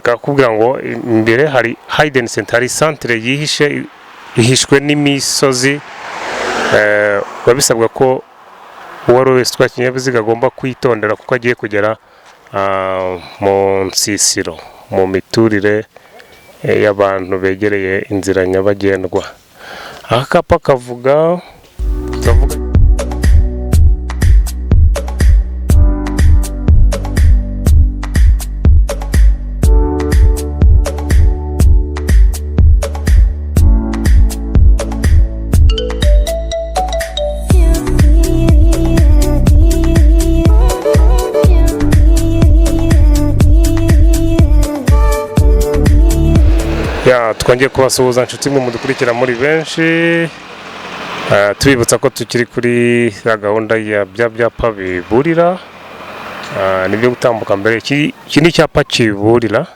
kakubwira ngo imbere hari Hayden Center, hari centre ihishwe n'imisozi. Babisabwa ko uwari wese utwaye ikinyabiziga agomba kwitondera kuko agiye kugera mu nsisiro, mu miturire y'abantu begereye inzira nyabagendwa. Akapa kavuga twongeye kubasuhuza inshuti mwe mudukurikira muri benshi, tubibutsa ko tukiri kuri ya gahunda ya bya byapa biburira, nibyo gutambuka mbere. Iki ni icyapa kiburira.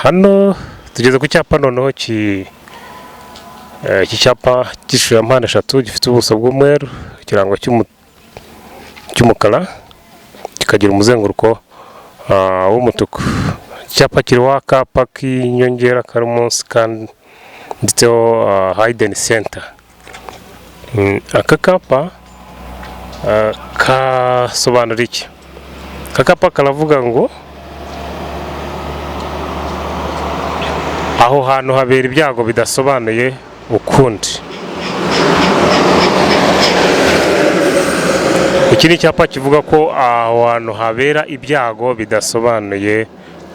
Hano tugeze ku cyapa noneho iki cyapa gishusho ya mpande eshatu, gifite ubuso bw'umweru, ikirango cy'umukara, kikagira umuzenguruko w'umutuku. Icyapa kiriho akapa k'inyongera kari munsi kanditseho Hayden Center. Aka kapa kasobanura iki? Aka kapa karavuga ngo aho hantu habera ibyago bidasobanuye ukundi. Iki ni icyapa kivuga ko aho hantu habera ibyago bidasobanuye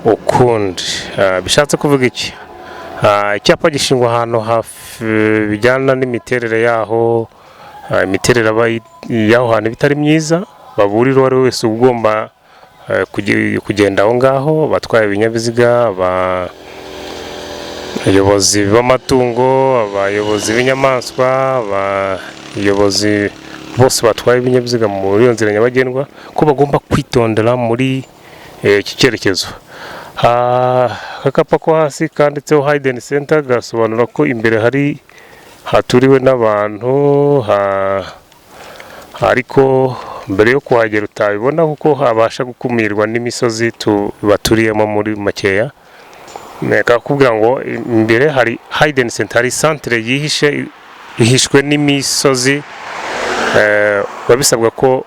ukundi. Bishatse kuvuga iki? Icyapa gishingwa ahantu hafi bijyana n'imiterere yaho, imiterere y'aho hantu bitari myiza, baburira uwari wese ugomba kugenda aho ngaho, batwaye ibinyabiziga, abayobozi b'amatungo, abayobozi b'inyamaswa, abayobozi bose batwaye ibinyabiziga muri iyo nzira nyabagendwa, ko bagomba kwitondera muri iki cyerekezo. Akapa ko hasi kanditseho Hayden Center gasobanura ko imbere haturiwe n'abantu, ariko mbere yo kuhagera utabibona kuko habasha gukumirwa n'imisozi baturiyemo muri makeya. Kakubwira ngo imbere hari Hayden Center, hari centre ihishwe n'imisozi. Babisabwa ko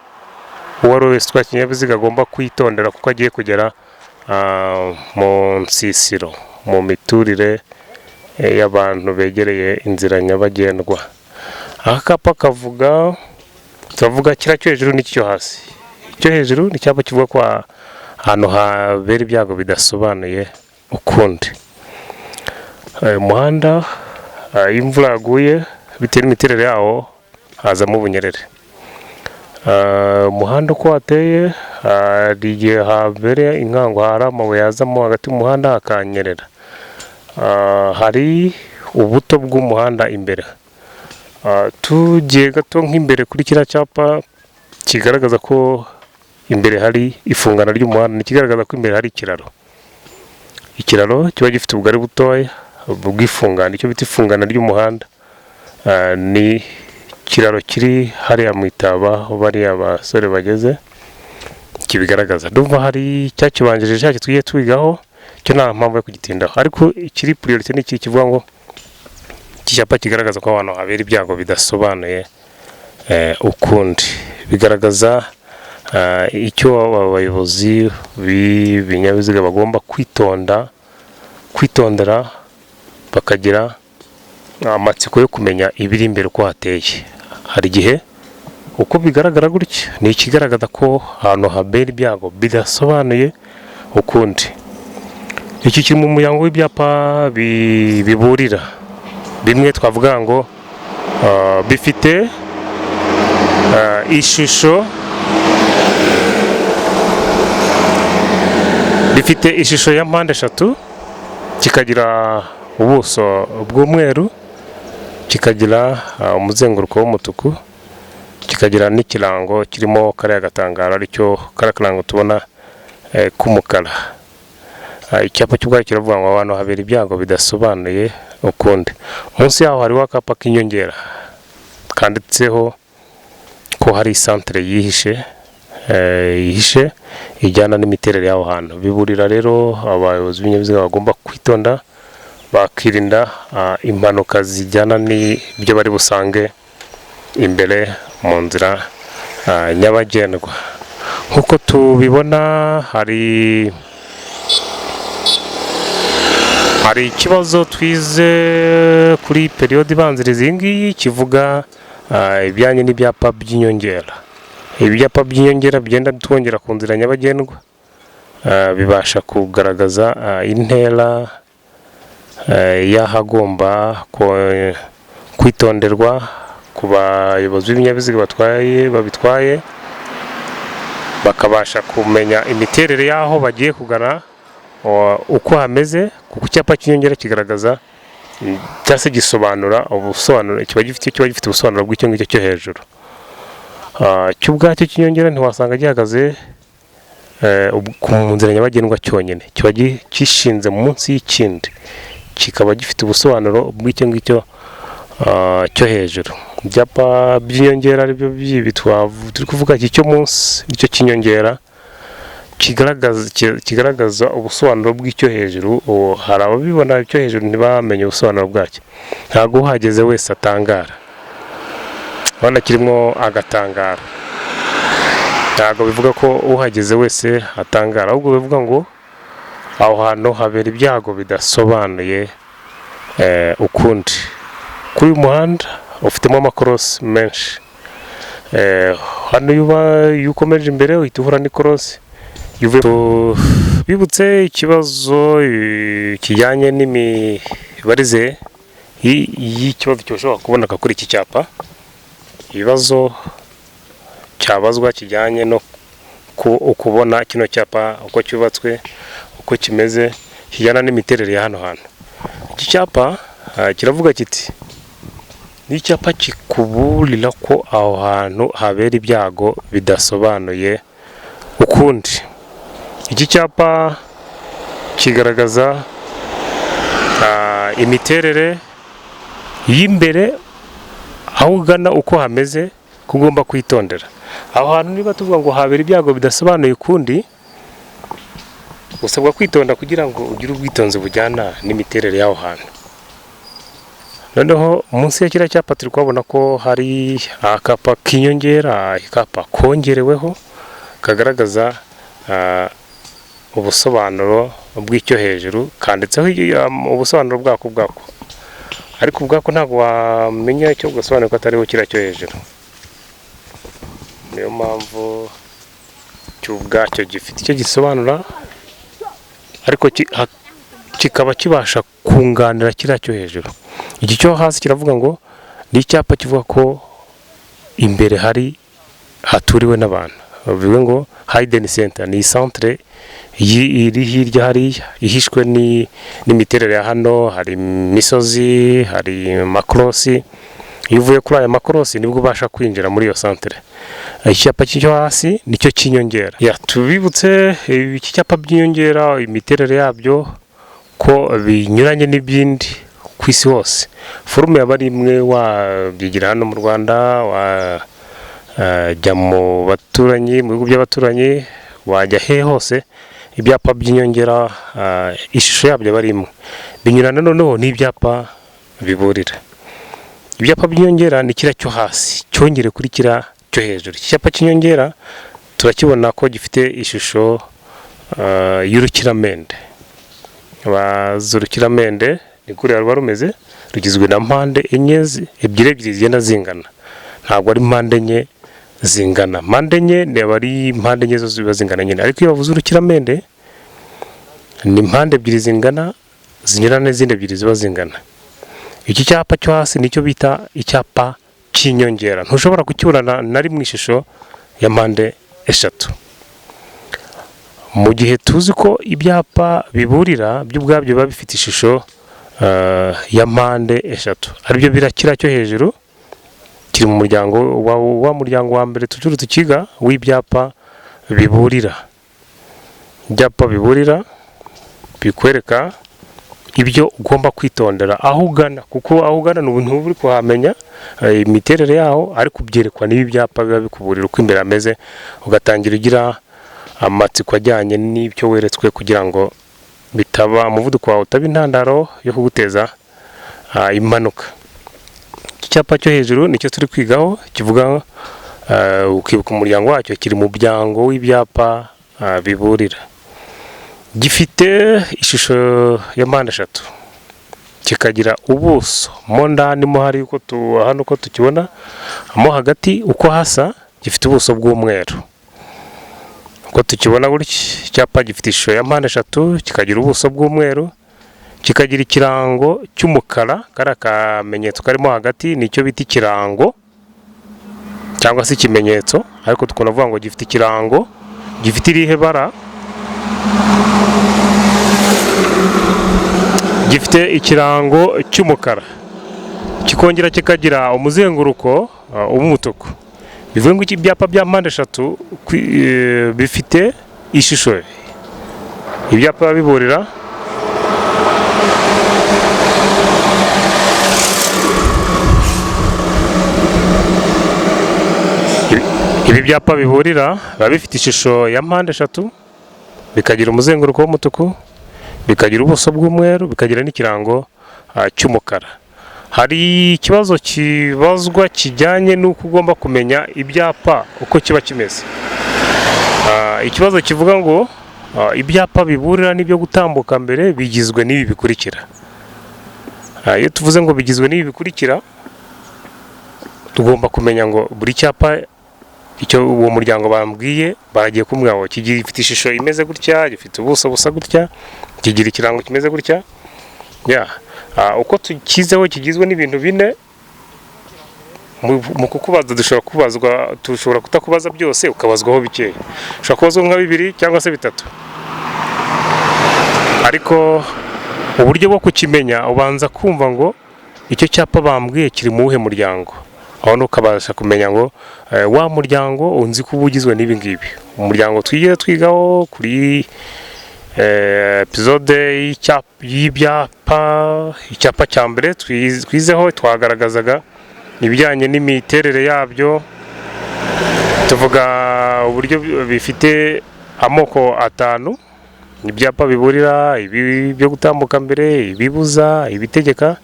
uwari wese utwaye ikinyabiziga agomba kwitondera kuko agiye kugera mu nsisiro, mu miturire y'abantu begereye inzira nyabagendwa. Akapa kavuga kiriya cyo hejuru n'icyo hasi. Icyo hejuru ni icyapa kivuga ko ahantu habera ibyago bidasobanuye ukundi. Umuhanda imvura yaguye bitewe n'imiterere yawo hazamo ubunyerere. Umuhanda uko wateye, hari igihe habereye inkangu, hari amabuye yazamo hagati y'umuhanda hakanyerera. Hari ubuto bw'umuhanda imbere. Tugiye gato nk'imbere kuri kiriya cyapa kigaragaza ko imbere hari ifungana ry'umuhanda, kigaragaza ko imbere hari ikiraro. Ikiraro kiba gifite ubugari butoya bw'ifungana, icyo bita ifungana ry'umuhanda. Ni ikiraro kiri hariya mu Itaba aho bariya basore bageze, kibigaragaza. Ndumva hari cyakibanjirije cyacyo twiye twigaho, cyo nta mpamvu yo kugitindaho, ariko ikiri priority ni iki kivuga ngo iki cyapa kigaragaza ko abantu habera ibyago bidasobanuye ukundi. Bigaragaza icyo abayobozi b'ibinyabiziga bagomba kwitondera, bakagira amatsiko yo kumenya ibiri imbere uko hateye. Hari igihe uko bigaragara gutya ni ikigaragaza ko ahantu habera ibyago bidasobanuye ukundi. Iki kiri mu muryango w'ibyapa biburira. Bimwe twavuga ngo bifite ishusho ya mpande eshatu, kikagira ubuso bw'umweru, kikagira umuzenguruko w'umutuku, kikagira n'ikirango kirimo kariya gatangaro, aricyo kariya karango tubona k'umukara. Icyapa cy'ubwayo kiravuga ngo abantu habera ibyago bidasobanuye ukundi. Munsi yaho hariho akapa k'inyongera kanditseho ko hari centre yihishe ihishe ijyana n'imiterere y'aho hantu. Biburira rero abayobozi b'ibinyabiziga bagomba kwitonda bakirinda impanuka zijyana n'ibyo bari busange imbere mu nzira nyabagendwa. Nk'uko tubibona hari ikibazo twize kuri periyode ibanziriza iyi ngiyi kivuga ibijyanye n'ibyapa by'inyongera. Ibyapa by'inyongera bigenda twongera ku nzira nyabagendwa bibasha kugaragaza intera y'ahagomba kwitonderwa ku bayobozi b'ibinyabiziga babitwaye, bakabasha kumenya imiterere y'aho bagiye kugana uko hameze, kuko icyapa cy'inyongera kigaragaza cyangwa se gisobanura ubusobanuro, kiba gifite ubusobanuro bw'icyo ngicyo cyo hejuru. Cyo ubwacyo cy'inyongera ntiwasanga gihagaze ku nzira nyabagendwa cyonyine, kiba gishinze munsi y'ikindi, kikaba gifite ubusobanuro bw'icyo ngicyo cyo hejuru. Ibyapa by'inyongera aribyo byibi turi kuvuga, iki cyo munsi nicyo cy'inyongera kigaragaza ubusobanuro bw'icyo hejuru. Hari ababibona icyo hejuru ntibamenye ubusobanuro bwacyo, ntabwo uhageze wese atangara, urabona kirimo agatangara. Ntabwo bivuga ko uhageze wese atangara, ahubwo bivuga ngo aho hantu habera ibyago bidasobanuye ukundi. Kuri uyu muhanda ufitemo amakorosi menshi, hano iyo ukomeje imbere uhita uhura n'ikorosi. Bibutse ikibazo kijyanye n'imibarize y'ikibazo gishobora kuboneka kuri iki cyapa. Ibibazo cyabazwa kijyanye no kubona kino cyapa uko cyubatswe, uko kimeze, kijyana n'imiterere ya hano hantu. Iki cyapa kiravuga kiti ni icyapa kikuburira ko aho hantu habera ibyago bidasobanuye ukundi. Iki cyapa kigaragaza imiterere y'imbere aho ugana uko hameze, ko ugomba kwitondera. Aho hantu niba tuvuga ngo habera ibyago bidasobanuye ukundi, usabwa kwitonda kugira ngo ugire ubwitonzi bujyana n'imiterere y'aho hantu. Noneho munsi ya kiriya cyapa turi kubona ko hari akapa k'inyongera, akapa kongereweho kagaragaza ubusobanuro bw'icyo hejuru, kanditseho ubusobanuro bwako, ariko ubwako ntabwo wamenya icyo gasobanura ko atariho kiriya cyo hejuru. Niyo mpamvu cy'ubwacyo gifite icyo gisobanura, ariko kikaba kibasha kunganira kiriya cyo hejuru. Iki cyo hasi kiravuga ngo ni icyapa kivuga ko imbere haturiwe n'abantu, bivuga ngo hidden center, ni centre iri hirya hariya ihishwe n'imiterere ya hano. Hari imisozi, hari makorosi. Iyo uvuye kuri aya makorosi nibwo ubasha kwinjira muri iyo centre. Icyapa cyo hasi nicyo cy'inyongera. Tubibutse iki cyapa by'inyongera, imiterere yabyo ko binyuranye n'ibindi ku isi hose. Forume yaba ari imwe, wabyigira hano mu Rwanda, wajya mu baturanyi, mu bihugu by'abaturanyi, wajya he hose, ibyapa by'inyongera ishusho yabyo aba ari imwe. Binyurana noneho n'ibyapa biburira. Ibyapa by'inyongera ni kiriya cyo hasi cyongere kuri kiriya cyo hejuru. Iki cyapa cy'inyongera turakibona ko gifite ishusho y'urukiramende. Urukiramende ni kuriya ruba rumeze, rugizwe na mpande enye, ebyiri zigenda zingana. Ntabwo ari mpande enye zingana. Mpande enye niba ari mpande enye zose ziba zingana nyine, ariko iyo bavuze urukiramende ni mpande ebyiri zingana zinyurana n'izindi ebyiri ziba zingana. Iki cyapa cyo hasi nicyo bita icyapa cy'inyongera. Ntushobora kukibona nari mu ishusho ya mpande eshatu. Mu gihe tuzi ko ibyapa biburira byo ubwabyo biba bifite ishusho ya mpande eshatu, aribyo birakira cyo hejuru, kiri mu muryango wa mbere tujuru tukiga w'ibyapa biburira. Ibyapa biburira bikwereka ibyo ugomba kwitondera aho ugana, kuko aho ugana ni ubuntu uri kuhamenya imiterere yaho, ariko ubyerekwa n'ibi byapa biba bikuburira uko imbere ameze, ugatangira ugira amatsiko ajyanye n'ibyo weretswe kugira ngo bitaba umuvuduko wawe utaba intandaro yo kuguteza impanuka. Iki cyapa cyo hejuru nicyo turi kwigaho, kivuga ukibuka umuryango wacyo, kiri mu byango w'ibyapa biburira. Gifite ishusho ya mpande eshatu, kikagira ubuso mo ndani mo hari hano uko tukibona mo hagati uko hasa, gifite ubuso bw'umweru uko tukibona gutya. Icyapa gifite ishusho ya mpande eshatu, kikagira ubuso bw'umweru, kikagira ikirango cy'umukara. Kari akamenyetso karimo hagati nicyo bita ikirango cyangwa se ikimenyetso, ariko tukunda kuvuga ngo gifite ikirango. Gifite irihe bara? Gifite ikirango cy'umukara, kikongera kikagira umuzenguruko w'umutuku. Bivuga ngo iki byapa bya mpande eshatu bifite ishusho, ibyapa biburira ibi byapa biburira biba bifite ishusho ya mpande eshatu, bikagira umuzenguruko w'umutuku, bikagira ubuso bw'umweru, bikagira n'ikirango cy'umukara. Hari ikibazo kibazwa kijyanye n'uko ugomba kumenya ibyapa uko kiba kimeze. Ikibazo kivuga ngo ibyapa biburira n'ibyo gutambuka mbere bigizwe n'ibi bikurikira. Iyo tuvuze ngo bigizwe n'ibi bikurikira, tugomba kumenya ngo buri cyapa icyo uwo muryango bambwiye, baragiye kumwe ngo gifite ishusho imeze gutya, gifite ubuso busa gutya, kigira ikirango kimeze gutya. Uko tukizeho kigizwe n'ibintu bine. Mu kukubaza dushobora kutakubaza byose, ukabazwaho bikeya. Ushobora kubazwa nka 2 cyangwa se 3, ariko uburyo bwo kukimenya ubanza kumva ngo icyo cyapa bambwiye kiri mu wuhe muryango. Aho ukabasha kumenya ngo wa muryango unzi ko ubugizwe n'ibi ngibi. Umuryango twigaho kuri episode y'ibyapa. Icyapa cya mbere twizeho twagaragazaga ibijyanye n'imiterere yabyo, tuvuga uburyo bifite amoko 5. Ibyapa biburira, ibi byo gutambuka mbere, ibibuza, ibitegeka,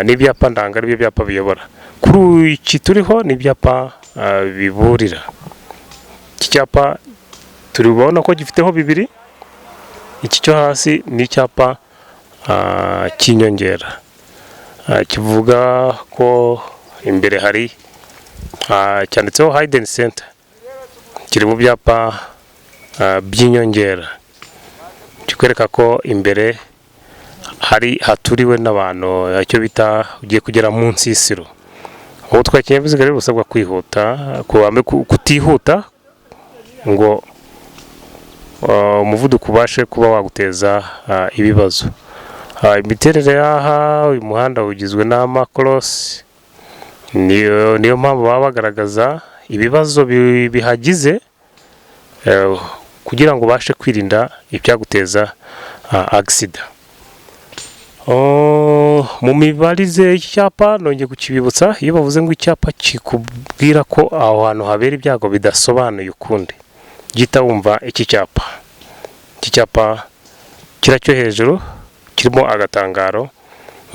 n'ibyapa ndanga, ari byo byapa biyobora. Kuri iki turiho ni ibyapa biburira. Iki cyapa turibona ko gifiteho 2. Iki cyo hasi ni icyapa cy'inyongera, kivuga ko imbere hari cyanditseho hidden center. Kiri mu byapa by'inyongera, kikwereka ko imbere haturiwe n'abantu, icyo bita ugiye kugera munsi y'isiro. Ubu twakinyabiziga rero usabwa kutihuta ngo umuvuduko ubashe kuba waguteza ibibazo. Imiterere y'aha, uyu muhanda ugizwe n'amakorosi, niyo mpamvu baba bagaragaza ibibazo bihagize kugira ngo ubashe kwirinda ibyaguteza agisida. Mu mibarize y'iki cyapa nongeye kukibibutsa, iyo bavuze ngo icyapa kikubwira ko aho hantu habera ibyago bidasobanuye ukundi, gihita wumva iki cyapa. Iki cyapa kiracyo hejuru kirimo agatangaro,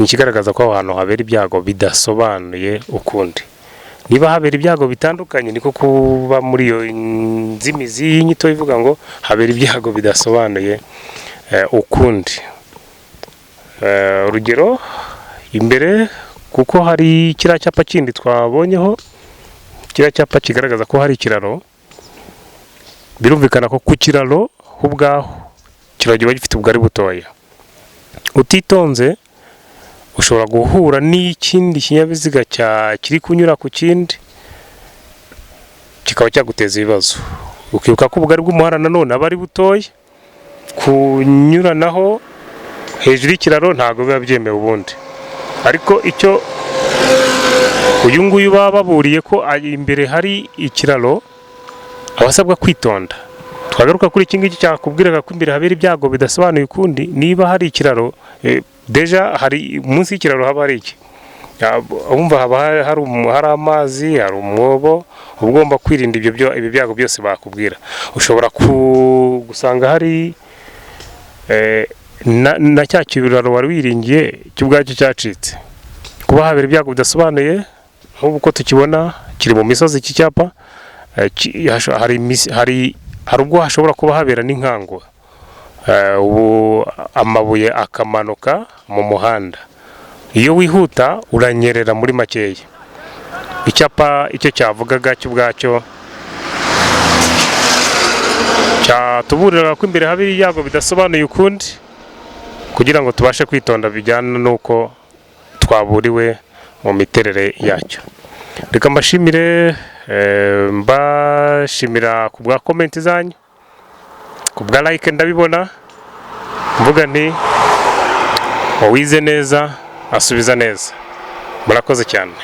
kigaragaza ko aho hantu habera ibyago bidasobanuye ukundi. Niba habera ibyago bitandukanye, niko kuba muri iyo nzimizi y'inyito ivuga ngo habera ibyago bidasobanuye ukundi. Urugero imbere, kuko hari kiriya cyapa kindi twabonyeho, kiriya cyapa kigaragaza ko hari ikiraro, birumvikana ko ku kiraro ubwaho kiragiye gifite ubugari butoya. Utitonze ushobora guhura n'ikindi kinyabiziga kiri kunyura ku kindi, kikaba cyaguteza ibibazo. Ukibuka ko ubugari bw'umuhanda nanone aba ari butoya, kunyuranaho hejuru y'ikiraro ntabwo biba byemewe ubundi. Ariko icyo uyu nguyu baba baburiye ko imbere hari ikiraro, abasabwa kwitonda. twagaruka kuri iki ngiki cyakubwiraga ko imbere habera ibyago bidasobanuye ukundi, niba hari ikiraro deja hari munsi y'ikiraro haba hari iki, umva haba hari amazi, hari umwobo, ugomba kwirinda ibi byago byose bakubwira. Ushobora gusanga hari na cya kiraro wari wiringiye cy'ubwacyo cyacitse, kuba habera ibyago bidasobanuye nk'ubu ko tukibona kiri mu misozi. Iki cyapa hari ubwo hashobora kuba habera n'inkangu, ubu amabuye akamanuka mu muhanda, iyo wihuta uranyerera muri makeya. Icyapa icyo cyavugaga cy'ubwacyo cyatuburira ko imbere habera ibyago bidasobanuye ukundi, kugira ngo tubashe kwitonda bijyana n'uko twaburiwe mu miterere yacyo. Reka mbashimire, mbashimira ku bwa komenti zanyu, ku bwa like ndabibona, mvuga nti uwize neza asubiza neza. Murakoze cyane.